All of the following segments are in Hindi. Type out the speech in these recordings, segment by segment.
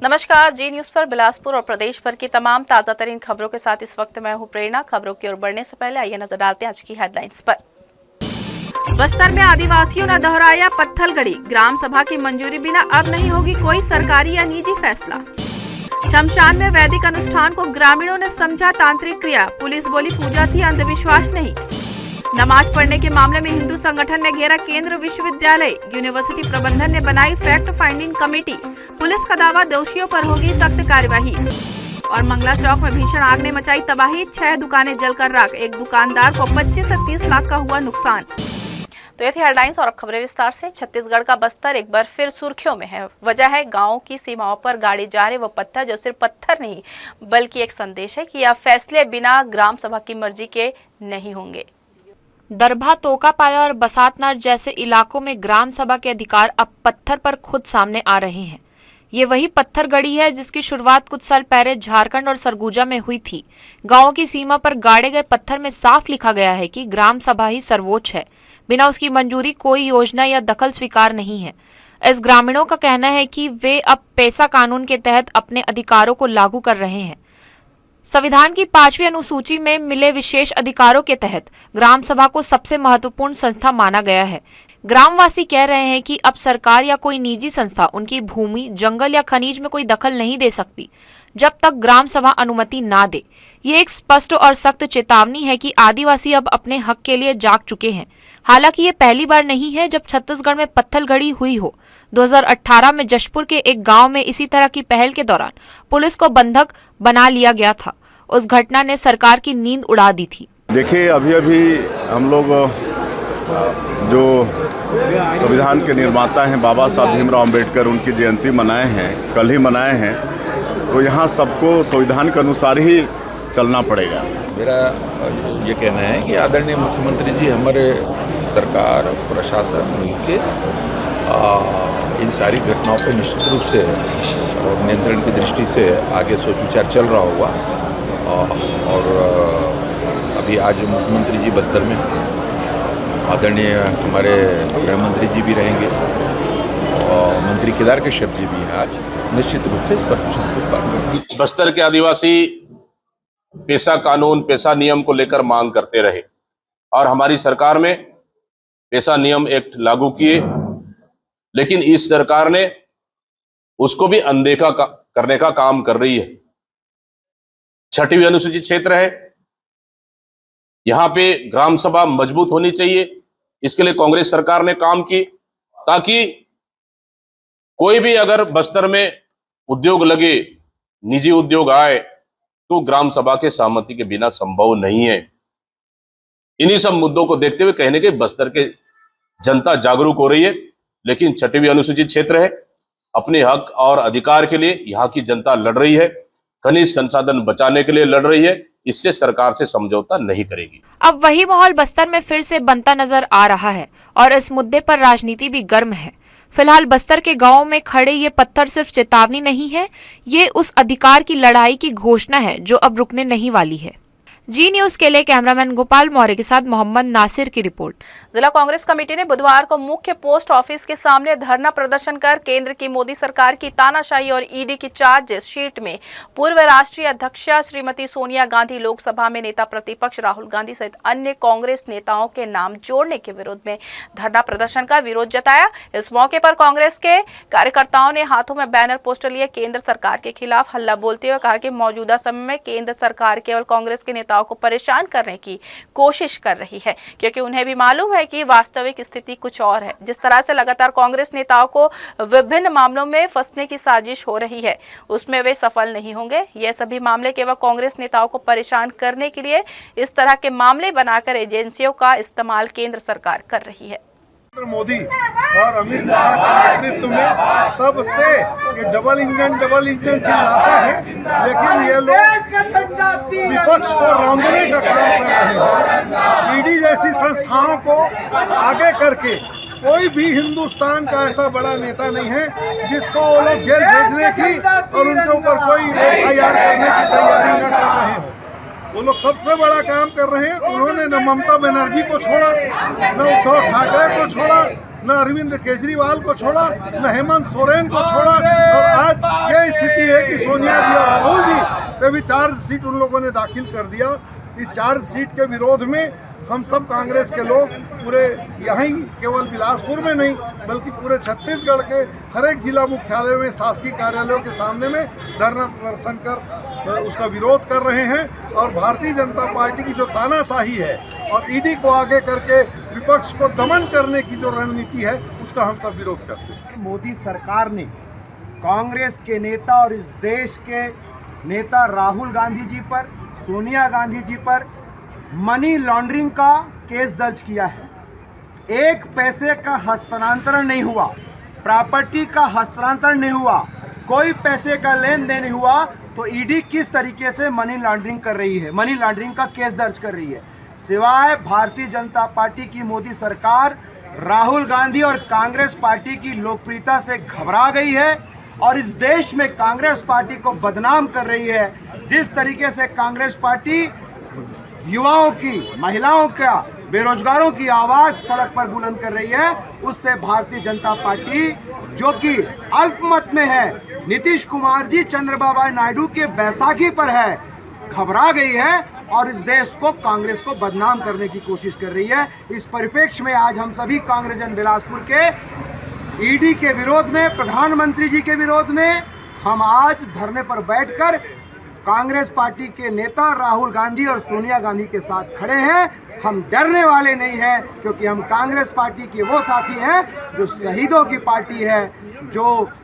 नमस्कार, जी न्यूज पर बिलासपुर और प्रदेश भर की तमाम ताजा तरीन खबरों के साथ इस वक्त मैं हूं प्रेरणा। खबरों की ओर बढ़ने से पहले आइए नजर डालते हैं आज की हेडलाइंस पर। बस्तर में आदिवासियों ने दोहराया पत्थलगड़ी, ग्राम सभा की मंजूरी बिना अब नहीं होगी कोई सरकारी या निजी फैसला। शमशान में वैदिक अनुष्ठान को ग्रामीणों ने समझा तांत्रिक क्रिया, पुलिस बोली पूजा थी अंधविश्वास नहीं। नमाज पढ़ने के मामले में हिंदू संगठन ने घेरा केंद्र विश्वविद्यालय, यूनिवर्सिटी प्रबंधन ने बनाई फैक्ट फाइंडिंग कमेटी, पुलिस का दावा दोषियों पर होगी सख्त कार्यवाही। और मंगला चौक में भीषण आग ने मचाई तबाही, 6 दुकानें जलकर राख, एक दुकानदार को 25 से 30 लाख का हुआ नुकसान। तो ये थी हेडलाइंस और अब खबरें विस्तार से। छत्तीसगढ़ का बस्तर एक बार फिर सुर्खियों में है। वजह है गांव की सीमाओं पर गाड़ी जा रहे वो पत्थर, जो सिर्फ पत्थर नहीं बल्कि एक संदेश है कि यह फैसले बिना ग्राम सभा की मर्जी के नहीं होंगे। दरभा, तोकापाला और बसातनार जैसे इलाकों में ग्राम सभा के अधिकार अब पत्थर पर खुद सामने आ रहे हैं। ये वही पत्थर गड़ी है जिसकी शुरुआत कुछ साल पहले झारखंड और सरगुजा में हुई थी। गांव की सीमा पर गाड़े गए पत्थर में साफ लिखा गया है कि ग्राम सभा ही सर्वोच्च है, बिना उसकी मंजूरी कोई योजना या दखल स्वीकार नहीं है। इस ग्रामीणों का कहना है कि वे अब पेसा कानून के तहत अपने अधिकारों को लागू कर रहे हैं। संविधान की 5वीं अनुसूची में मिले विशेष अधिकारों के तहत ग्राम सभा को सबसे महत्वपूर्ण संस्था माना गया है। ग्रामवासी कह रहे हैं कि अब सरकार या कोई निजी संस्था उनकी भूमि, जंगल या खनिज में कोई दखल नहीं दे सकती जब तक ग्राम सभा अनुमति ना दे। ये एक स्पष्ट और सख्त चेतावनी है कि आदिवासी अब अपने हक के लिए जाग चुके हैं। हालांकि ये पहली बार नहीं है जब छत्तीसगढ़ में पत्थलगड़ी हुई हो। 2018 में जशपुर के एक गांव में इसी तरह की पहल के दौरान पुलिस को बंधक बना लिया गया था। उस घटना ने सरकार की नींद उड़ा दी थी। देखिए, अभी हम लोग जो संविधान के निर्माता हैं बाबा साहब भीमराव अम्बेडकर, उनकी जयंती मनाए हैं, कल ही मनाए हैं। तो यहाँ सबको संविधान के अनुसार ही चलना पड़ेगा। मेरा ये कहना है कि आदरणीय मुख्यमंत्री जी हमारे सरकार, प्रशासन मिलके इन सारी घटनाओं पर निश्चित रूप से और नियंत्रण की दृष्टि से आगे सोच विचार चल रहा होगा। और अभी आज मुख्यमंत्री जी बस्तर में, आदरणीय हमारे गृह मंत्री जी भी रहेंगे और मंत्री केदार कश्यप जी भी हैं। आज निश्चित रूप से इस पर कुछ बात करेंगे। बस्तर के आदिवासी पेशा कानून, पेशा नियम को लेकर मांग करते रहे और हमारी सरकार में पेशा नियम एक्ट लागू किए, लेकिन इस सरकार ने उसको भी अनदेखा करने का काम कर रही है। 6वीं अनुसूचित क्षेत्र है, यहां पे ग्राम सभा मजबूत होनी चाहिए। इसके लिए कांग्रेस सरकार ने काम की ताकि कोई भी अगर बस्तर में उद्योग लगे, निजी उद्योग आए, तो ग्राम सभा के सहमति के बिना संभव नहीं है। इन्हीं सब मुद्दों को देखते हुए कहने के बस्तर के जनता जागरूक हो रही है, लेकिन 6वीं अनुसूचित क्षेत्र है, अपने हक और अधिकार के लिए यहाँ की जनता लड़ रही है, खनिज संसाधन बचाने के लिए लड़ रही है। इससे सरकार से समझौता नहीं करेगी। अब वही माहौल बस्तर में फिर से बनता नजर आ रहा है और इस मुद्दे पर राजनीति भी गर्म है। फिलहाल बस्तर के गांवों में खड़े ये पत्थर सिर्फ चेतावनी नहीं है, ये उस अधिकार की लड़ाई की घोषणा है जो अब रुकने नहीं वाली है। जी न्यूज के लिए कैमरामैन गोपाल मौर्य के साथ मोहम्मद नासिर की रिपोर्ट। जिला कांग्रेस कमेटी ने बुधवार को मुख्य पोस्ट ऑफिस के सामने धरना प्रदर्शन कर केंद्र की मोदी सरकार की तानाशाही और ईडी की चार्जशीट में पूर्व राष्ट्रीय अध्यक्षा श्रीमती सोनिया गांधी, लोकसभा में नेता प्रतिपक्ष राहुल गांधी सहित अन्य कांग्रेस नेताओं के नाम जोड़ने के विरोध में धरना प्रदर्शन का विरोध जताया। इस मौके पर कांग्रेस के कार्यकर्ताओं ने हाथों में बैनर पोस्टर लिए केंद्र सरकार के खिलाफ हल्ला बोलते हुए कहा कि मौजूदा समय में केंद्र सरकार केवल कांग्रेस के नेताओं को परेशान करने की कोशिश कर रही है, क्योंकि उन्हें भी मालूम है कि वास्तविक स्थिति कुछ और है। जिस तरह से लगातार कांग्रेस नेताओं को विभिन्न मामलों में फंसने की साजिश हो रही है, उसमें वे सफल नहीं होंगे। ये सभी मामले केवल कांग्रेस नेताओं को परेशान करने के लिए इस तरह के मामले बनाकर एजेंसियों का इस्तेमाल केंद्र सरकार कर रही है। मोदी और अमित शाह के नेतृत्व में तब से ये डबल इंजन चिल्लाते हैं, लेकिन ये लोग विपक्ष को रौंदने का काम कर रहे हैं। ईडी जैसी संस्थाओं को आगे करके कोई भी हिंदुस्तान का ऐसा बड़ा नेता नहीं है जिसको वो लोग जेल भेजने की और उनके ऊपर कोई एफआईआर करने की तैयारी न कर रहे हैं। वो लोग सबसे बड़ा काम कर रहे हैं। उन्होंने न ममता बनर्जी को छोड़ा, न उद्धव ठाकरे को छोड़ा, न अरविंद केजरीवाल को छोड़ा, न हेमंत सोरेन को छोड़ा। और आज ये स्थिति है कि सोनिया जी और राहुल जी पे भी चार्जशीट उन लोगों ने दाखिल कर दिया। इस चार्जशीट के विरोध में हम सब कांग्रेस के लोग पूरे यहीं केवल बिलासपुर में नहीं बल्कि पूरे छत्तीसगढ़ के हर एक जिला मुख्यालय में, शासकीय कार्यालयों के सामने में धरना प्रदर्शन कर उसका विरोध कर रहे हैं। और भारतीय जनता पार्टी की जो तानाशाही है और ईडी को आगे करके विपक्ष को दमन करने की जो रणनीति है उसका हम सब विरोध करते हैं। मोदी सरकार ने कांग्रेस के नेता और इस देश के नेता राहुल गांधी जी पर, सोनिया गांधी जी पर मनी लॉन्ड्रिंग का केस दर्ज किया है। एक पैसे का हस्तांतरण नहीं हुआ, प्रॉपर्टी का हस्तांतरण नहीं हुआ, कोई पैसे का लेन देन नहीं हुआ, तो ईडी किस तरीके से मनी लॉन्ड्रिंग कर रही है, मनी लॉन्ड्रिंग का केस दर्ज कर रही है। सिवाय भारतीय जनता पार्टी की मोदी सरकार राहुल गांधी और कांग्रेस पार्टी की लोकप्रियता से घबरा गई है और इस देश में कांग्रेस पार्टी को बदनाम कर रही है। जिस तरीके से कांग्रेस पार्टी युवाओं की, महिलाओं का, बेरोजगारों की आवाज सड़क पर बुलंद कर रही है, उससे भारतीय जनता पार्टी जो कि अल्पमत में है, नीतीश कुमार जी चंद्रबाबू नायडू के बैसाखी पर है, घबरा गई है और इस देश को, कांग्रेस को बदनाम करने की कोशिश कर रही है। इस परिप्रेक्ष्य में आज हम सभी कांग्रेसजन बिलासपुर के ईडी के विरोध में, प्रधानमंत्री जी के विरोध में हम आज धरने पर बैठकर कांग्रेस पार्टी के नेता राहुल गांधी और सोनिया गांधी के साथ खड़े हैं। हम डरने वाले नहीं हैं क्योंकि हम कांग्रेस पार्टी के वो साथी हैं जो शहीदों की पार्टी है,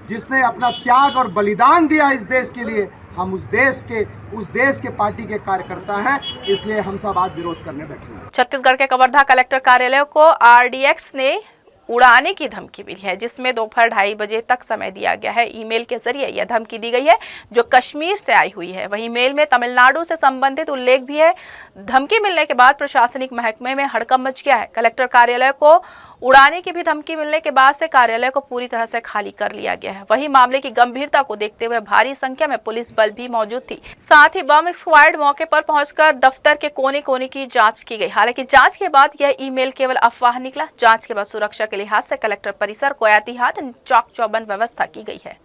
जिसने अपना त्याग और बलिदान दिया इस देश के लिए। हम उस देश के पार्टी के कार्यकर्ता हैं, इसलिए हम सब आज विरोध करने बैठे हैं। छत्तीसगढ़ के कवर्धा कलेक्टर कार्यालय को आरडीएक्स ने उड़ाने की धमकी मिली है, जिसमें दोपहर 2:30 बजे तक समय दिया गया है। ईमेल के जरिए यह धमकी दी गई है जो कश्मीर से आई हुई है। वहीं मेल में तमिलनाडु से संबंधित उल्लेख भी है। धमकी मिलने के बाद प्रशासनिक महकमे में हड़कंप मच गया है। कलेक्टर कार्यालय को उड़ाने की भी धमकी मिलने के बाद से कार्यालय को पूरी तरह से खाली कर लिया गया है। वहीं मामले की गंभीरता को देखते हुए भारी संख्या में पुलिस बल भी मौजूद थी। साथ ही बम स्क्वाड मौके पर पहुंचकर दफ्तर के कोने कोने की जांच की गई। हालांकि जांच के बाद यह ईमेल केवल अफवाह निकला। जांच के बाद सुरक्षा के लिहाज से कलेक्टर परिसर को एहतियात चौक चौबंद व्यवस्था की गई है।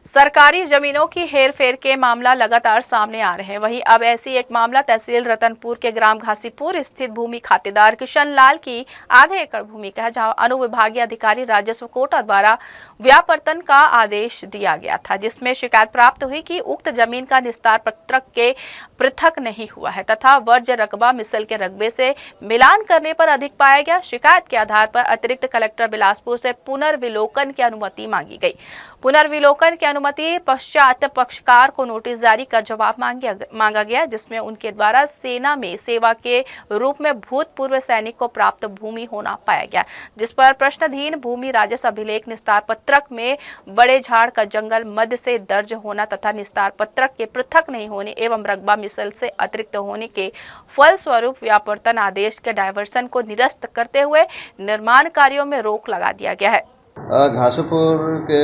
सरकारी जमीनों की हेरफेर के मामला लगातार सामने आ रहे हैं। वहीं अब ऐसी एक मामला तहसील रतनपुर के ग्राम घासीपुर स्थित भूमि खातेदार किशन लाल की आधे एकड़ भूमि का है, जहां अनुविभागीय अधिकारी राजस्व कोटा द्वारा व्यापर्तन का आदेश दिया गया था, जिसमें शिकायत प्राप्त हुई कि उक्त जमीन का निस्तार पत्रक के पृथक नहीं हुआ है तथा वर्ज्य रकबा मिसल के रकबे से मिलान करने पर अधिक पाया गया। शिकायत के आधार पर अतिरिक्त कलेक्टर बिलासपुर से पुनर्विलोकन की अनुमति मांगी गई। पुनर्विलोकन की अनुमति पश्चात पक्षकार को नोटिस जारी कर जवाब मांगा गया, जिसमें उनके द्वारा सेना में सेवा के रूप में भूतपूर्व सैनिक को प्राप्त भूमि होना पाया गया, जिस पर प्रश्नाधीन भूमि राजस्व अभिलेख निस्तार पत्रक में बड़े झाड़ का जंगल मध्य से दर्ज होना तथा निस्तार पत्रक के पृथक नहीं होने एवं रकबा मिसल से अतिरिक्त होने के फलस्वरूप व्यापर्तन आदेश के डायवर्सन को निरस्त करते हुए निर्माण कार्यों में रोक लगा दिया गया है। घासीपुर के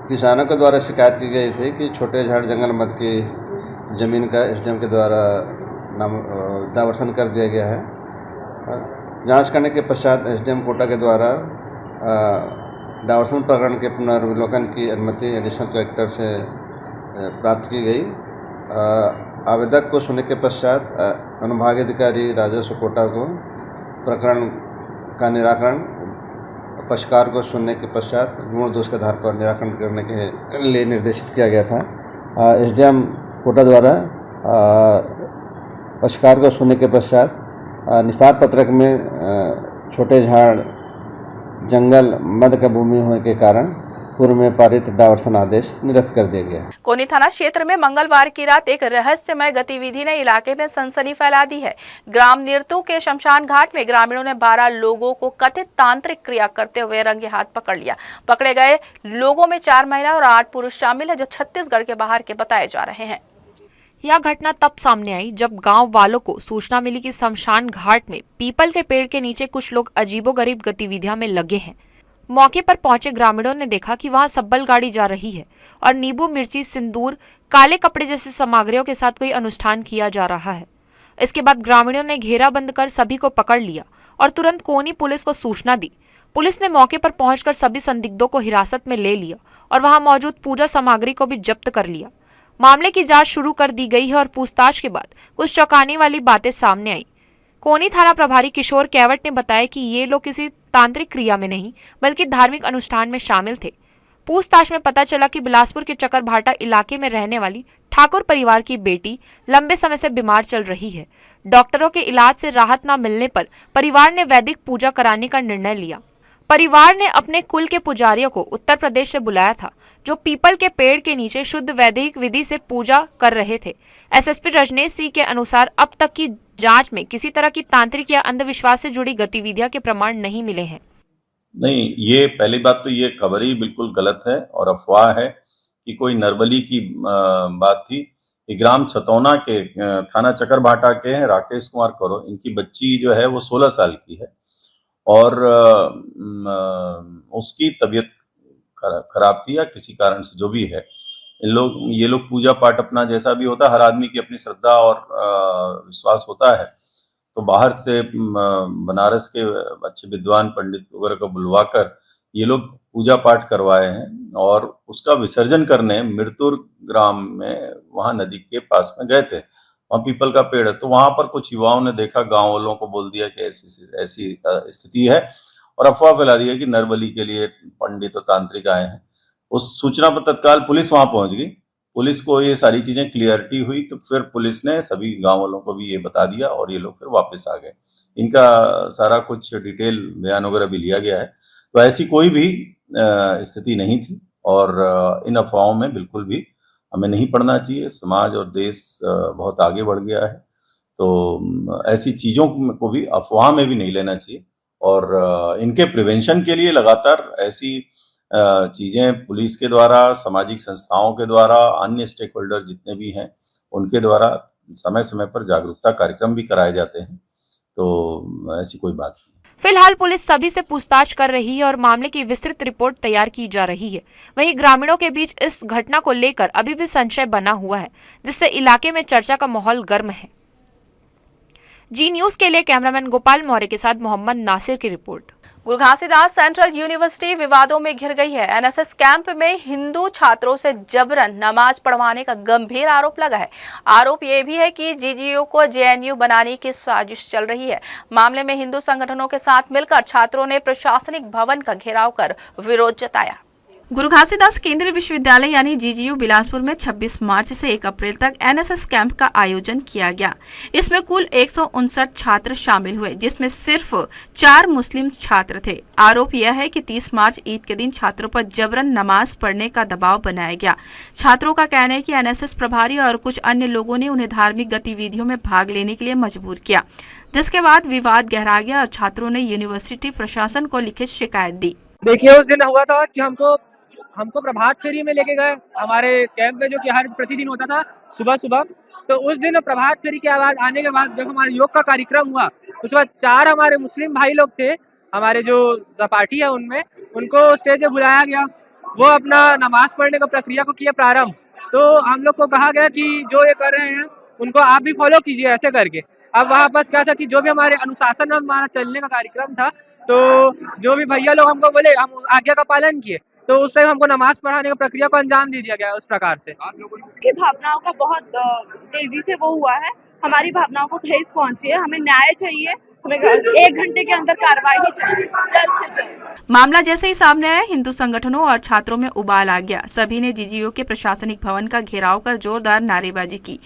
किसानों के द्वारा शिकायत की गई थी कि छोटे झाड़ जंगल मध्य की ज़मीन का एसडीएम के द्वारा डायवर्सन कर दिया गया है। जांच करने के पश्चात एसडीएम कोटा के द्वारा डायवर्सन प्रकरण के पुनर्विलोकन की अनुमति एडिशनल कलेक्टर से प्राप्त की गई। आवेदक को सुनने के पश्चात अनुभागीय अधिकारी राजस्व कोटा को प्रकरण का निराकरण, पक्षकार को सुनने के पश्चात गुण दोष के आधार पर निराकरण करने के लिए निर्देशित किया गया था। एसडीएम कोटा द्वारा पक्षकार को सुनने के पश्चात निस्तार पत्रक में छोटे झाड़ जंगल मध्य का भूमि होने के कारण पूर्व में पारित डायवर्सन आदेश निरस्त कर दिया गया। कोनी थाना क्षेत्र में मंगलवार की रात एक रहस्यमय गतिविधि ने इलाके में सनसनी फैला दी है। ग्राम निरतू के शमशान घाट में ग्रामीणों ने 12 लोगों को कथित तांत्रिक क्रिया करते हुए रंगे हाथ पकड़ लिया। पकड़े गए लोगों में 4 महिला और 8 पुरुष शामिल है, जो छत्तीसगढ़ के बाहर के बताए जा रहे हैं। यह घटना तब सामने आई जब गांव वालों को सूचना मिली कि शमशान घाट में पीपल के पेड़ के नीचे कुछ लोग अजीबोगरीब गतिविधियां में लगे हैं। मौके पर पहुंचे ग्रामीणों ने देखा कि वहां सब्बल गाड़ी जा रही है और नींबू, मिर्ची, सिंदूर, काले कपड़े जैसी सामग्रियों के साथ कोई अनुष्ठान किया जा रहा है। इसके बाद ग्रामीणों ने घेराबंद कर सभी को पकड़ लिया और तुरंत कोनी पुलिस को सूचना दी। पुलिस ने मौके पर पहुंचकर सभी संदिग्धों को हिरासत में ले लिया और वहां मौजूद पूजा सामग्री को भी जब्त कर लिया। मामले की जांच शुरू कर दी गई है और पूछताछ के बाद कुछ चौंकाने वाली बातें सामने आई। कोनी थाना प्रभारी किशोर कैवट ने बताया कि ये लोग किसी तांत्रिक क्रिया में नहीं बल्कि धार्मिक अनुष्ठान में शामिल थे। पूछताछ में पता चला कि बिलासपुर के चकरभाटा इलाके में रहने वाली ठाकुर परिवार की बेटी लंबे समय से बीमार चल रही है। डॉक्टरों के इलाज से राहत न मिलने पर परिवार ने वैदिक पूजा कराने का निर्णय लिया। परिवार ने अपने कुल के पुजारियों को उत्तर प्रदेश से बुलाया था, जो पीपल के पेड़ के नीचे शुद्ध वैदिक विधि से पूजा कर रहे थे। एसएसपी रजनेश सिंह के अनुसार अब तक की जांच में किसी तरह की तांत्रिक या अंधविश्वास से जुड़ी गतिविधियां के प्रमाण नहीं मिले हैं। नहीं, ये पहली बात तो ये खबर ही बिल्कुल गलत है और अफवाह है कि कोई नरबली की बात थी। ये ग्राम छतौना के थाना चकरभाटा के हैं राकेश कुमार करो। इनकी बच्ची जो है वो 16 साल की है और उसकी तबीयत खराब थी या किसी कारण से जो भी है। ये लोग पूजा पाठ अपना जैसा भी होता है, हर आदमी की अपनी श्रद्धा और विश्वास होता है, तो बाहर से बनारस के अच्छे विद्वान पंडित वगैरह को बुलवाकर ये लोग पूजा पाठ करवाए हैं और उसका विसर्जन करने मृतुर ग्राम में वहां नदी के पास में गए थे। वहां पीपल का पेड़ है, तो वहां पर कुछ युवाओं ने देखा, गांव वालों को बोल दिया कि ऐसी स्थिति है और अफवाह फैला दी है कि नरबली के लिए पंडित और तांत्रिक आए हैं। उस सूचना पर तत्काल पुलिस वहां पहुंच गई। पुलिस को ये सारी चीजें क्लियरिटी हुई तो फिर पुलिस ने सभी गांव वालों को भी ये बता दिया और ये लोग फिर वापस आ गए। इनका सारा कुछ डिटेल बयान वगैरह भी लिया गया है। तो ऐसी कोई भी स्थिति नहीं थी और इन अफवाहों में बिल्कुल भी हमें नहीं पड़ना चाहिए। समाज और देश बहुत आगे बढ़ गया है, तो ऐसी चीजों को भी अफवाह में भी नहीं लेना चाहिए और इनके प्रिवेंशन के लिए लगातार ऐसी चीजें पुलिस के द्वारा, सामाजिक संस्थाओं के द्वारा, अन्य स्टेक होल्डर जितने भी हैं उनके द्वारा समय समय पर जागरूकता कार्यक्रम भी कराए जाते हैं। तो ऐसी कोई बात नहीं। फिलहाल पुलिस सभी से पूछताछ कर रही है और मामले की विस्तृत रिपोर्ट तैयार की जा रही है। वहीं ग्रामीणों के बीच इस घटना को लेकर अभी भी संशय बना हुआ है, जिससे इलाके में चर्चा का माहौल गर्म है। जी न्यूज के लिए कैमरामैन गोपाल मौर्य के साथ मोहम्मद नासिर की रिपोर्ट। गुरु घासीदास सेंट्रल यूनिवर्सिटी विवादों में घिर गई है। एनएसएस कैंप में हिंदू छात्रों से जबरन नमाज पढ़वाने का गंभीर आरोप लगा है। आरोप ये भी है कि जीजीयू को जेएनयू बनाने की साजिश चल रही है। मामले में हिंदू संगठनों के साथ मिलकर छात्रों ने प्रशासनिक भवन का घेराव कर विरोध जताया। गुरु घासीदास केंद्रीय विश्वविद्यालय यानी जीजीयू बिलासपुर में 26 मार्च से 1 अप्रैल तक एनएसएस कैंप का आयोजन किया गया। इसमें कुल 159 छात्र शामिल हुए, जिसमें सिर्फ 4 मुस्लिम छात्र थे। आरोप यह है कि 30 मार्च ईद के दिन छात्रों पर जबरन नमाज पढ़ने का दबाव बनाया गया। छात्रों का कहना है कि एनएसएस प्रभारी और कुछ अन्य लोगों ने उन्हें धार्मिक गतिविधियों में भाग लेने के लिए मजबूर किया, जिसके बाद विवाद गहरा गया और छात्रों ने यूनिवर्सिटी प्रशासन को लिखित शिकायत दी। देखिए, उस दिन हुआ था कि हमको प्रभात फेरी में लेके गए हमारे कैंप में, जो कि हर प्रतिदिन होता था सुबह सुबह। तो उस दिन प्रभात फेरी के आवाज आने के बाद जब हमारे योग का कार्यक्रम हुआ, उसके बाद 4 हमारे मुस्लिम भाई लोग थे, हमारे जो पार्टी है उनमें, उनको स्टेज पे बुलाया गया। वो अपना नमाज पढ़ने का प्रक्रिया को किया प्रारंभ। तो हम लोग को कहा गया कि जो ये कर रहे हैं उनको आप भी फॉलो कीजिए, ऐसे करके। अब वहाँ बस क्या था कि जो भी हमारे अनुशासन में हमारा चलने का कार्यक्रम था, तो जो भी भैया लोग हमको बोले, हम आज्ञा का पालन किए। तो उस टाइम हमको नमाज पढ़ाने का प्रक्रिया को अंजाम दे दिया गया उस प्रकार से। की भावनाओं का बहुत तेजी से वो हुआ है। हमारी भावनाओं को ठेस पहुंची है। हमें न्याय चाहिए, हमें 1 घंटे के अंदर कार्रवाई चाहिए, जल्द से जल्द। मामला जैसे ही सामने आया, हिंदू संगठनों और छात्रों में उबाल आ गया। सभी ने जीजीयू के प्रशासनिक भवन का घेराव कर जोरदार नारेबाजी की।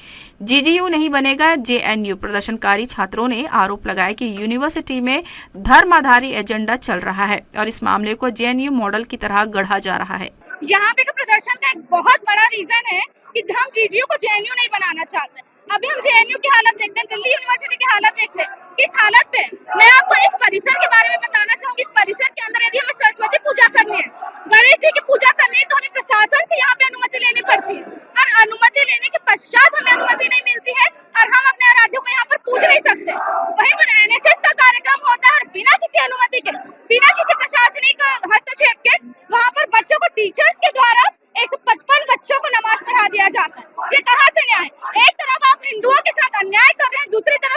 जीजीयू नहीं बनेगा जेएनयू। प्रदर्शनकारी छात्रों ने आरोप लगाया कि यूनिवर्सिटी में धर्माधारी एजेंडा चल रहा है और इस मामले को जेएनयू मॉडल की तरह गढ़ा जा रहा है। यहाँ पे का प्रदर्शन का एक बहुत बड़ा रीजन है कि हम जीजीयू को जेएनयू नहीं बनाना चाहते। अभी हम जेएनयू की हालत देखते हैं, दिल्ली यूनिवर्सिटी की हालत देखते हैं। किस हालत पे, मैं आपको इस परिसर के बारे में बताना चाहूंगी। इस परिसर के अंदर यदि हमें सरस्वती पूजा करनी है, गणेश जी की पूजा करनी है, तो हमें प्रशासन से यहाँ पे अनुमति लेनी पड़ती है और अनुमति लेने के पश्चात हमें अनुमति नहीं मिलती है और हम अपने आराध्यों को यहाँ पर पूज नहीं सकते। वहीं पर एनएसएस का कार्यक्रम होता है और बिना किसी अनुमति के, बिना किसी प्रशासनिक हस्तक्षेप के वहाँ पर बच्चों को टीचर्स के द्वारा 155 बच्चों को नमाज पढ़ा दिया जाता है। ये कहाँ से न्याय? एक तरफ आप हिंदुओं के साथ अन्याय कर रहे हैं, दूसरी तरफ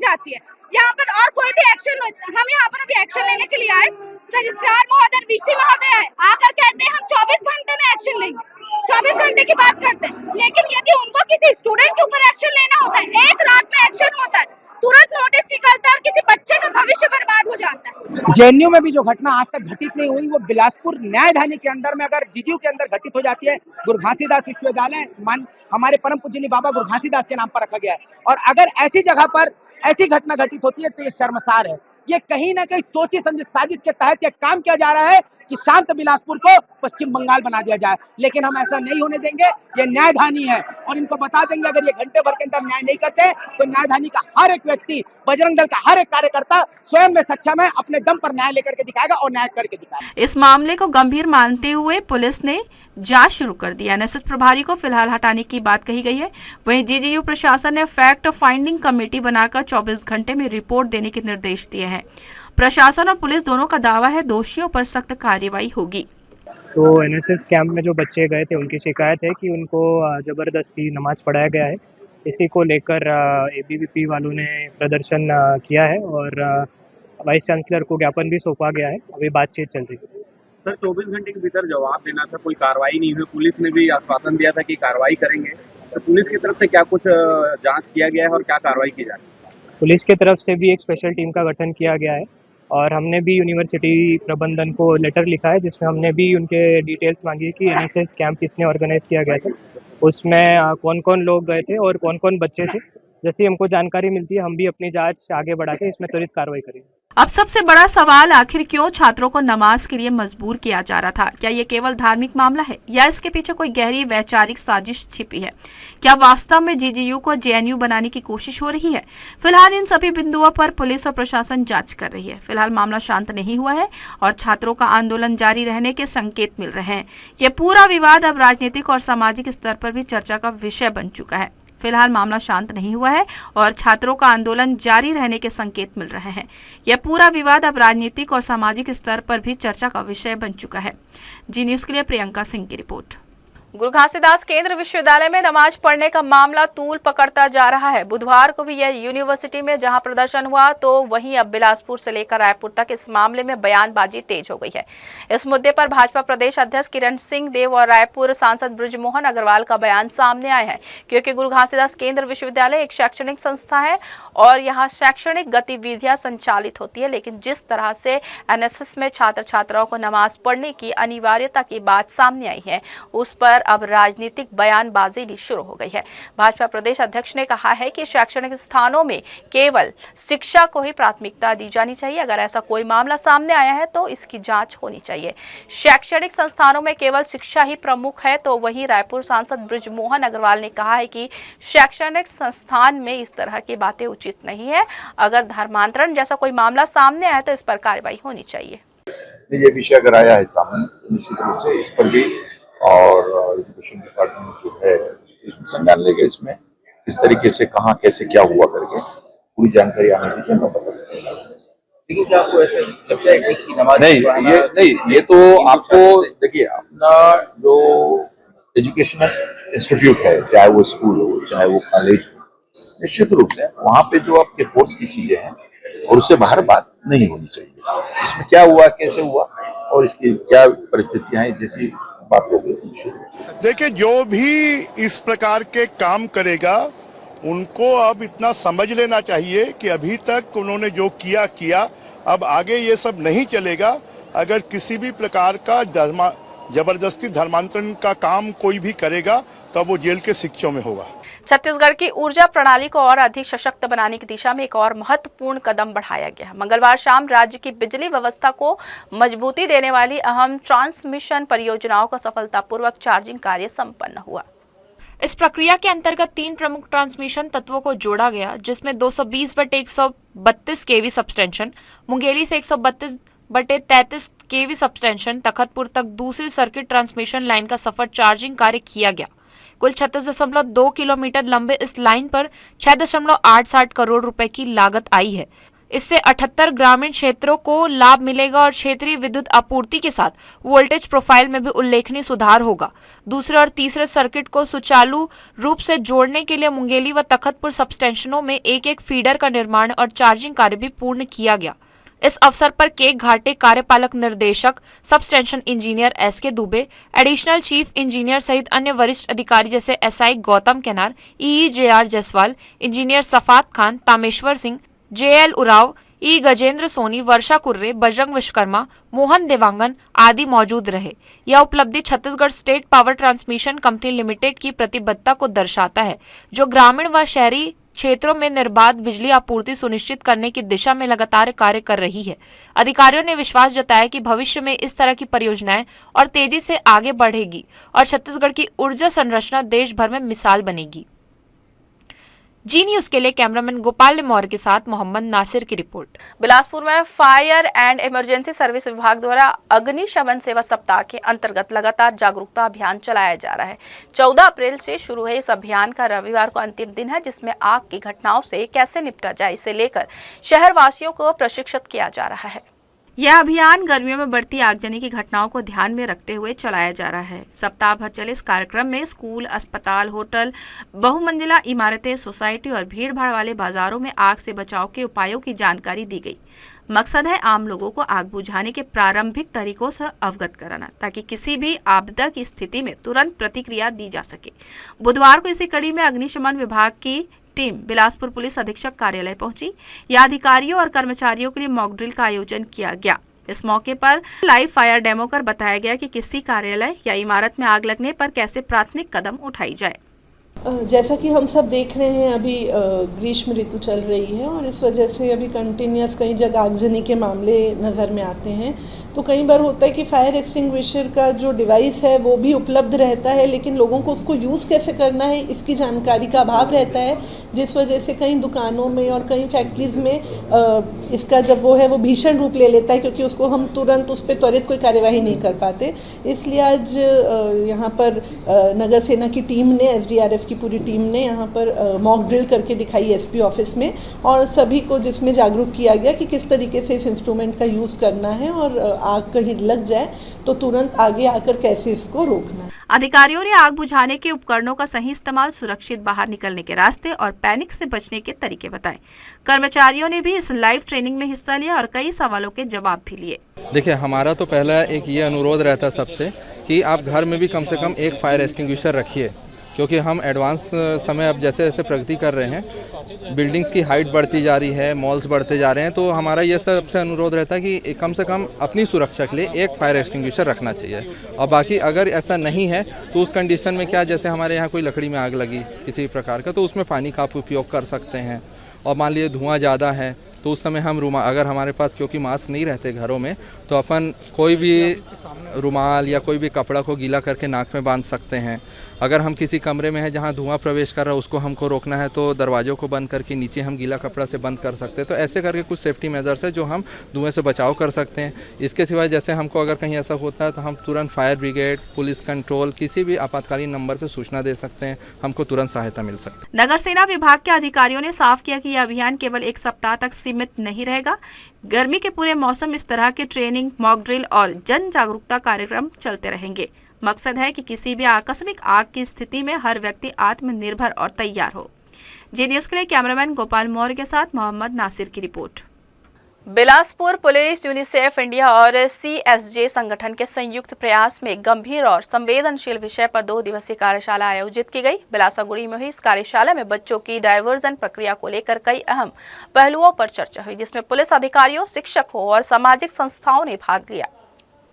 जाती है। यहाँ पर और कोई भी एक्शन, हम यहाँ पर अभी एक्शन लेने के लिए आए, रजिस्ट्रार महोदय, वीसी महोदय आकर कहते हैं हम 24 घंटे में एक्शन लेंगे, 24 घंटे की बात करते हैं, लेकिन यदि उनको किसी स्टूडेंट के ऊपर एक्शन लेना होता है, एक रात में एक्शन होता है, तुरंत नोटिस निकलता है और किसी बच्चे का भविष्य बर्बाद हो जाता है। जेएनयू में भी जो घटना आज तक घटित नहीं हुई, वो बिलासपुर न्यायधानी के अंदर में अगर जीजीयू के अंदर घटित हो जाती है, गुरु घासीदास विश्वविद्यालय हमारे परम पूजनीय बाबा गुरु घासीदास के नाम पर रखा गया है, और अगर ऐसी जगह पर ऐसी घटना घटित होती है तो ये शर्मसार है। ये कहीं ना कहीं सोची समझी साजिश के तहत ये काम किया जा रहा है कि शांत बिलासपुर को पश्चिम बंगाल बना दिया जाए, लेकिन हम ऐसा नहीं होने देंगे। ये न्यायधानी है और इनको बता देंगे अगर ये घंटे भर के अंदर न्याय नहीं करते तो न्यायधानी का हर एक व्यक्ति, बजरंग दल का हर एक कार्यकर्ता स्वयं में सक्षम है, अपने दम पर न्याय लेकर के दिखाएगा और न्याय करके दिखाएगा। इस मामले को गंभीर मानते हुए पुलिस ने जांच शुरू कर दी। एनएसएस प्रभारी को फिलहाल हटाने की बात कही गई है। वहीं जीजीयू प्रशासन ने फैक्ट फाइंडिंग कमेटी बनाकर 24 घंटे में रिपोर्ट देने के निर्देश दिए हैं। प्रशासन और पुलिस दोनों का दावा है दोषियों पर सख्त कार्रवाई होगी। तो एनएसएस कैंप में जो बच्चे गए थे उनकी शिकायत है कि उनको जबरदस्ती नमाज पढ़ाया गया है। इसी को लेकर एबीवीपी वालों ने प्रदर्शन किया है और वाइस चांसलर को ज्ञापन भी सौंपा गया है। अभी बातचीत चल रही है। सर 24 घंटे के भीतर जवाब देना था, कोई कार्रवाई नहीं हुई। पुलिस ने भी आश्वासन दिया था कि कार्रवाई करेंगे, तो पुलिस की तरफ से क्या कुछ जांच किया गया है और क्या कार्रवाई की जा रही है? पुलिस की तरफ से भी एक स्पेशल टीम का गठन किया गया है और हमने भी यूनिवर्सिटी प्रबंधन को लेटर लिखा है जिसमें हमने भी उनके डिटेल्स मांगी है कि एनएसएस कैंप किसने ऑर्गेनाइज किया गया था, उसमें कौन कौन लोग गए थे और कौन कौन बच्चे थे। जैसे हमको जानकारी मिलती है हम भी अपनी जांच आगे बढ़ा के इसमें त्वरित कार्रवाई करेंगे। अब सबसे बड़ा सवाल, आखिर क्यों छात्रों को नमाज के लिए मजबूर किया जा रहा था? क्या ये केवल धार्मिक मामला है या इसके पीछे कोई गहरी वैचारिक साजिश छिपी है? क्या वास्तव में जीजीयू को जेएनयू बनाने की कोशिश हो रही है? फिलहाल इन सभी बिंदुओं पर पुलिस और प्रशासन जांच कर रही है। फिलहाल मामला शांत नहीं हुआ है और छात्रों का आंदोलन जारी रहने के संकेत मिल रहे हैं। यह पूरा विवाद अब राजनीतिक और सामाजिक स्तर पर भी चर्चा का विषय बन चुका है। फिलहाल मामला शांत नहीं हुआ है और छात्रों का आंदोलन जारी रहने के संकेत मिल रहे हैं। यह पूरा विवाद अब राजनीतिक और सामाजिक स्तर पर भी चर्चा का विषय बन चुका है। जी न्यूज़ के लिए प्रियंका सिंह की रिपोर्ट। गुरु घासीदास केंद्र विश्वविद्यालय में नमाज पढ़ने का मामला तूल पकड़ता जा रहा है। बुधवार को भी यह यूनिवर्सिटी में जहां प्रदर्शन हुआ तो वहीं अब बिलासपुर से लेकर रायपुर तक इस मामले में बयानबाजी तेज हो गई है। इस मुद्दे पर भाजपा प्रदेश अध्यक्ष किरण सिंह देव और रायपुर सांसद बृजमोहन अग्रवाल का बयान सामने आया है, क्योंकि गुरु घासीदास केंद्र विश्वविद्यालय एक शैक्षणिक संस्था है और यहाँ शैक्षणिक गतिविधियां संचालित होती है, लेकिन जिस तरह से एनएसएस में छात्र छात्राओं को नमाज पढ़ने की अनिवार्यता की बात सामने आई है, उस पर अब राजनीतिक बयानबाजी भी शुरू हो गई है। भाजपा प्रदेश अध्यक्ष ने कहा है कि शैक्षणिक स्थानों में केवल शिक्षा को ही प्राथमिकता दी जानी चाहिए। अगर ऐसा कोई मामला सामने आया है तो इसकी जांच होनी चाहिए। शैक्षणिक संस्थानों में केवल शिक्षा ही प्रमुख है, तो वहीं रायपुर सांसद बृजमोहन अग्रवाल ने कहा है कि शैक्षणिक संस्थान में इस तरह की बातें उचित नहीं है। अगर धर्मांतरण जैसा कोई मामला सामने आया तो इस पर कार्रवाई होनी चाहिए। ये विषय अगर आया है सामने, निश्चित रूप से इस पर भी और एजुकेशन डिपार्टमेंट जो है इसमें संज्ञान लेगा। इसमें किस तरीके से कहाँ कैसे क्या हुआ करके पूरी जानकारी आने दीजिए, मैं बता सकता हूँ। क्या आपको ऐसा लगता है कि नमाज नहीं, ये तो आपको देखिए, अपना जो एजुकेशनल इंस्टीट्यूट है, चाहे वो स्कूल हो चाहे वो कॉलेज हो, निश्चित रूप से वहाँ पे जो आपके कोर्स की चीजें हैं और उससे बाहर बात नहीं होनी चाहिए। इसमें क्या हुआ, कैसे हुआ और इसकी क्या परिस्थितियां हैं, जैसी बात होगी। देखिए, जो भी इस प्रकार के काम करेगा उनको अब इतना समझ लेना चाहिए कि अभी तक उन्होंने जो किया, अब आगे ये सब नहीं चलेगा। अगर किसी भी प्रकार का जबरदस्ती धर्मांतरण का काम कोई भी करेगा तो वो जेल के शिक्षों में होगा। छत्तीसगढ़ की ऊर्जा प्रणाली को और अधिक सशक्त बनाने की दिशा में एक और महत्वपूर्ण कदम बढ़ाया गया। मंगलवार शाम राज्य की बिजली व्यवस्था को मजबूती देने वाली अहम ट्रांसमिशन परियोजनाओं का सफलतापूर्वक चार्जिंग कार्य संपन्न हुआ। इस प्रक्रिया के अंतर्गत 3 प्रमुख ट्रांसमिशन तत्वों को जोड़ा गया, जिसमें 220/132 केवी सबस्टेशन, मुंगेली से 132/33 केवी सबस्टेशन तखतपुर तक दूसरी सर्किट ट्रांसमिशन लाइन का सफल चार्जिंग कार्य किया गया। कुल 36.2 किलोमीटर लंबे इस लाइन पर 6.87 करोड़ रुपए की लागत आई है। इससे 78 ग्रामीण क्षेत्रों को लाभ मिलेगा और क्षेत्रीय विद्युत आपूर्ति के साथ वोल्टेज प्रोफाइल में भी उल्लेखनीय सुधार होगा। दूसरे और तीसरे सर्किट को सुचारू रूप से जोड़ने के लिए मुंगेली व तखतपुर सबस्टेशनों में एक फीडर का निर्माण और चार्जिंग कार्य भी पूर्ण किया गया। इस अवसर पर केक घाटे कार्यपालक निर्देशक substation engineer SK Dubey, additional chief engineer सहित अन्य वरिष्ठ अधिकारी जैसे SI Gautam Kenar, EE JR Jaswal, engineer Safat Khan, Tameshwar Singh, JL Oraon, E Gajendra Soni, Varsha Kurre, Bajrang Vishwakarma, Mohan Dewangan आदि मौजूद रहे। यह उपलब्धि Chhattisgarh state power transmission company limited की प्रतिबद्धता को दर्शाता है, जो ग्रामीण व शहरी क्षेत्रों में निर्बाध बिजली आपूर्ति सुनिश्चित करने की दिशा में लगातार कार्य कर रही है। अधिकारियों ने विश्वास जताया कि भविष्य में इस तरह की परियोजनाएं और तेजी से आगे बढ़ेगी और छत्तीसगढ़ की ऊर्जा संरचना देश भर में मिसाल बनेगी। जी न्यूज के लिए कैमरामैन गोपाल मौर्य के साथ मोहम्मद नासिर की रिपोर्ट। बिलासपुर में फायर एंड इमरजेंसी सर्विस विभाग द्वारा अग्निशमन सेवा सप्ताह के अंतर्गत लगातार जागरूकता अभियान चलाया जा रहा है। 14 अप्रैल से शुरू हुए इस अभियान का रविवार को अंतिम दिन है, जिसमें आग की घटनाओं से कैसे निपटा जाए इसे लेकर शहर वासियों को प्रशिक्षित किया जा रहा है। यह अभियान गर्मियों में बढ़ती आगजनी की घटनाओं को ध्यान में रखते हुए चलाया जा रहा है। सप्ताह भर चले इस कार्यक्रम में स्कूल, अस्पताल, होटल, बहुमंजिला इमारतें, सोसाइटी और भीड़ भाड़ वाले बाजारों में आग से बचाव के उपायों की जानकारी दी गई। मकसद है आम लोगों को आग बुझाने के प्रारंभिक तरीकों से अवगत कराना, ताकि किसी भी आपदा की स्थिति में तुरंत प्रतिक्रिया दी जा सके। बुधवार को इसी कड़ी में अग्निशमन विभाग की टीम बिलासपुर पुलिस अधीक्षक कार्यालय पहुंची। यहां अधिकारियों और कर्मचारियों के लिए मॉक ड्रिल का आयोजन किया गया। इस मौके पर लाइव फायर डेमो कर बताया गया कि किसी कार्यालय या इमारत में आग लगने पर कैसे प्राथमिक कदम उठाई जाए। जैसा कि हम सब देख रहे हैं, अभी ग्रीष्म ऋतु चल रही है और इस वजह से अभी कंटिन्यूस कई जगह आगजनी के मामले नज़र में आते हैं। तो कई बार होता है कि फायर एक्सटिंग्विशर का जो डिवाइस है वो भी उपलब्ध रहता है, लेकिन लोगों को उसको यूज़ कैसे करना है इसकी जानकारी का अभाव रहता है, जिस वजह से कई दुकानों में और कई फैक्ट्रीज़ में इसका जब वो है वो भीषण रूप ले लेता है, क्योंकि उसको हम तुरंत उस पर त्वरित कोई कार्यवाही नहीं कर पाते। इसलिए आज यहाँ पर नगर सेना की टीम ने, SDRF की पूरी टीम ने यहाँ पर मॉक ड्रिल करके दिखाई SP ऑफिस में, और सभी को जिसमें जागरूक किया गया कि किस तरीके से इस इंस्ट्रूमेंट का यूज़ करना है और आग कहीं लग जाए तो तुरंत आगे आकर कैसे इसको रोकना है। अधिकारियों ने आग बुझाने के उपकरणों का सही इस्तेमाल, सुरक्षित बाहर निकलने के रास्ते और पैनिक से बचने के तरीके बताए। कर्मचारियों ने भी इस लाइव ट्रेनिंग में हिस्सा लिया और कई सवालों के जवाब भी लिए। देखिए, हमारा तो पहला एक ये अनुरोध रहता है सबसे कि आप घर में भी कम से कम एक फायर एक्सटिंग्विशर रखिए, क्योंकि हम एडवांस समय अब जैसे जैसे प्रगति कर रहे हैं, बिल्डिंग्स की हाइट बढ़ती जा रही है, मॉल्स बढ़ते जा रहे हैं, तो हमारा ये सबसे अनुरोध रहता है कि कम से कम अपनी सुरक्षा के लिए एक फायर एक्सटिंग्विशर रखना चाहिए। और बाकी अगर ऐसा नहीं है तो उस कंडीशन में क्या, जैसे हमारे यहाँ कोई लकड़ी में आग लगी किसी प्रकार का, तो उसमें पानी का आप उपयोग कर सकते हैं। और मान लीजिए धुआं ज़्यादा है तो उस समय हम अगर हमारे पास क्योंकि मास्क नहीं रहते घरों में, तो अपन कोई भी रुमाल या कोई भी कपड़ा को गीला करके नाक में बांध सकते हैं। अगर हम किसी कमरे में है जहां धुआं प्रवेश कर रहा है, उसको हमको रोकना है तो दरवाज़ों को बंद करके नीचे हम गीला कपड़ा से बंद कर सकते हैं। तो ऐसे करके कुछ सेफ्टी मेजर्स है जो हम धुएं से बचाव कर सकते हैं। इसके सिवाय जैसे हमको अगर कहीं ऐसा होता है तो हम तुरंत फायर ब्रिगेड, पुलिस कंट्रोल, किसी भी आपातकालीन नंबर पर सूचना दे सकते हैं, हमको तुरंत सहायता मिल सकती है। नगर सेना विभाग के अधिकारियों ने साफ किया कि यह अभियान केवल एक सप्ताह तक सीमित नहीं रहेगा। गर्मी के पूरे मौसम इस तरह के ट्रेनिंग, मॉक ड्रिल और जन जागरूकता कार्यक्रम चलते रहेंगे। मकसद है कि किसी भी आकस्मिक आग की स्थिति में हर व्यक्ति आत्मनिर्भर और तैयार हो। जी न्यूज़ के लिए कैमरामैन गोपाल मौर्य के साथ मोहम्मद नासिर की report. Bilaspur police, UNICEF India और CSJ संगठन के संयुक्त प्रयास में गंभीर और संवेदनशील विषय पर 2 दिवसीय कार्यशाला आयोजित की गई। बिलासागुड़ी में हुई इस कार्यशाला में बच्चों की डायवर्जन प्रक्रिया को लेकर कई अहम पहलुओं पर चर्चा हुई, जिसमें पुलिस अधिकारियों, शिक्षकों और सामाजिक संस्थाओं ने भाग लिया।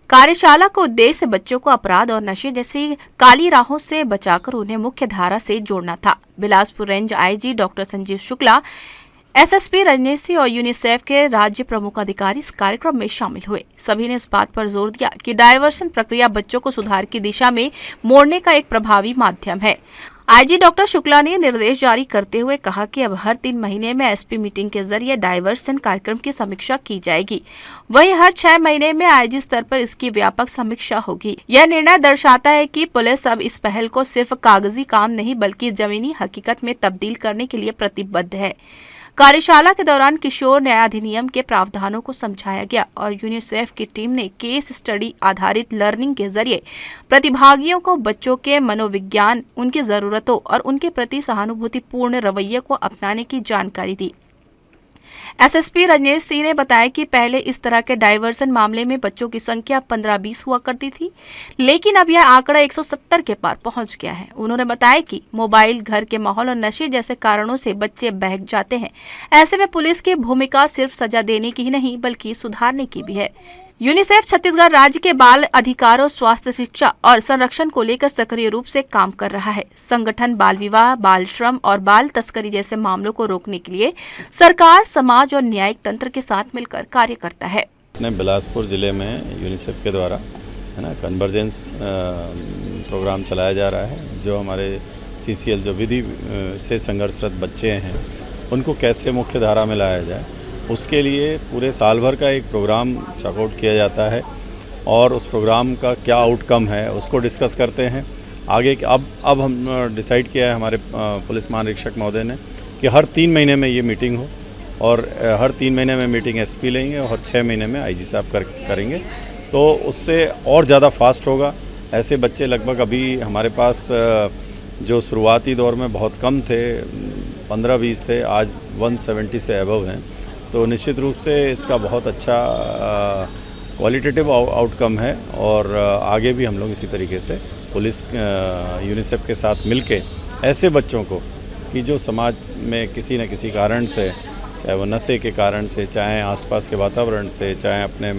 कार्यशाला का उद्देश्य बच्चों को अपराध और नशे जैसी काली राहों से बचाकर उन्हें मुख्य धारा से जोड़ना था। Bilaspur range IG doctor Sanjeev Shukla, SSP Rajneesh Singh और यूनिसेफ के राज्य प्रमुख अधिकारी इस कार्यक्रम में शामिल हुए। सभी ने इस बात पर जोर दिया कि डायवर्सन प्रक्रिया बच्चों को सुधार की दिशा में मोड़ने का एक प्रभावी माध्यम है। IG डॉक्टर शुक्ला ने निर्देश जारी करते हुए कहा कि अब हर 3 महीने में SP मीटिंग के जरिए डायवर्सन कार्यक्रम की समीक्षा की जाएगी। वहीं हर 6 महीने में IG स्तर पर इसकी व्यापक समीक्षा होगी। यह निर्णय दर्शाता है कि पुलिस अब इस पहल को सिर्फ कागजी काम नहीं बल्कि जमीनी हकीकत में तब्दील करने के लिए प्रतिबद्ध है। कार्यशाला के दौरान किशोर न्याय अधिनियम के प्रावधानों को समझाया गया और यूनिसेफ की टीम ने केस स्टडी आधारित लर्निंग के जरिए प्रतिभागियों को बच्चों के मनोविज्ञान, उनकी जरूरतों और उनके प्रति सहानुभूतिपूर्ण रवैये को अपनाने की जानकारी दी। एसएसपी रजनीश सिंह ने बताया कि पहले इस तरह के डायवर्सन मामले में बच्चों की संख्या 15-20 हुआ करती थी, लेकिन अब यह आंकड़ा 170 के पार पहुंच गया है। उन्होंने बताया कि मोबाइल, घर के माहौल और नशे जैसे कारणों से बच्चे बहक जाते हैं। ऐसे में पुलिस की भूमिका सिर्फ सजा देने की ही नहीं बल्कि सुधारने की भी है। यूनिसेफ छत्तीसगढ़ राज्य के बाल अधिकारों, स्वास्थ्य, शिक्षा और संरक्षण को लेकर सक्रिय रूप से काम कर रहा है। संगठन बाल विवाह, बाल श्रम और बाल तस्करी जैसे मामलों को रोकने के लिए सरकार, समाज और न्यायिक तंत्र के साथ मिलकर कार्य करता है। बिलासपुर जिले में यूनिसेफ के द्वारा है ना कन्वर्जेंस प्रोग्राम चलाया जा रहा है। जो हमारे CCL जो विधि से संघर्षरत बच्चे हैं उनको कैसे मुख्य धारा में लाया जाए, उसके लिए पूरे साल भर का एक प्रोग्राम चेकआउट किया जाता है और उस प्रोग्राम का क्या आउटकम है उसको डिस्कस करते हैं आगे। अब हम डिसाइड किया है हमारे पुलिस महानिरीक्षक महोदय ने कि हर 3 महीने में ये मीटिंग हो और हर 3 महीने में मीटिंग SP लेंगे और 6 महीने में IG साहब करेंगे, तो उससे और ज़्यादा फास्ट होगा। ऐसे बच्चे लगभग अभी हमारे पास जो शुरुआती दौर में बहुत कम थे, 15-20 थे, आज 170 से अबव हैं। तो निश्चित रूप से इसका बहुत अच्छा क्वालिटेटिव आउटकम है और आगे भी हम लोग इसी तरीके से पुलिस यूनिसेफ के साथ मिलके ऐसे बच्चों को कि जो समाज में किसी न किसी कारण से, चाहे वो नशे के कारण से, चाहे आसपास के वातावरण से, चाहे अपने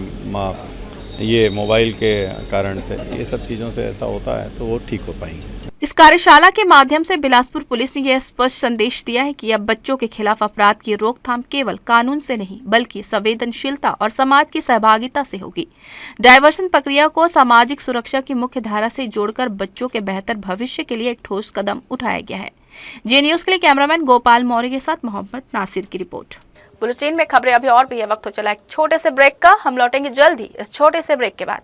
ये मोबाइल के कारण से, ये सब चीज़ों से ऐसा होता है तो वो ठीक हो पाएंगे। इस कार्यशाला के माध्यम से बिलासपुर पुलिस ने यह स्पष्ट संदेश दिया है कि अब बच्चों के खिलाफ अपराध की रोकथाम केवल कानून से नहीं बल्कि संवेदनशीलता और समाज की सहभागिता से होगी। डायवर्सन प्रक्रिया को सामाजिक सुरक्षा की मुख्य धारा से जोड़कर बच्चों के बेहतर भविष्य के लिए एक ठोस कदम उठाया गया है। जे न्यूज के लिए कैमरामैन गोपाल मौर्य के साथ मोहम्मद नासिर की रिपोर्ट। बुलेटिन में खबरें अभी और भी है, वक्त हो चला एक छोटे से ब्रेक का। हम लौटेंगे जल्द ही इस छोटे से ब्रेक के बाद।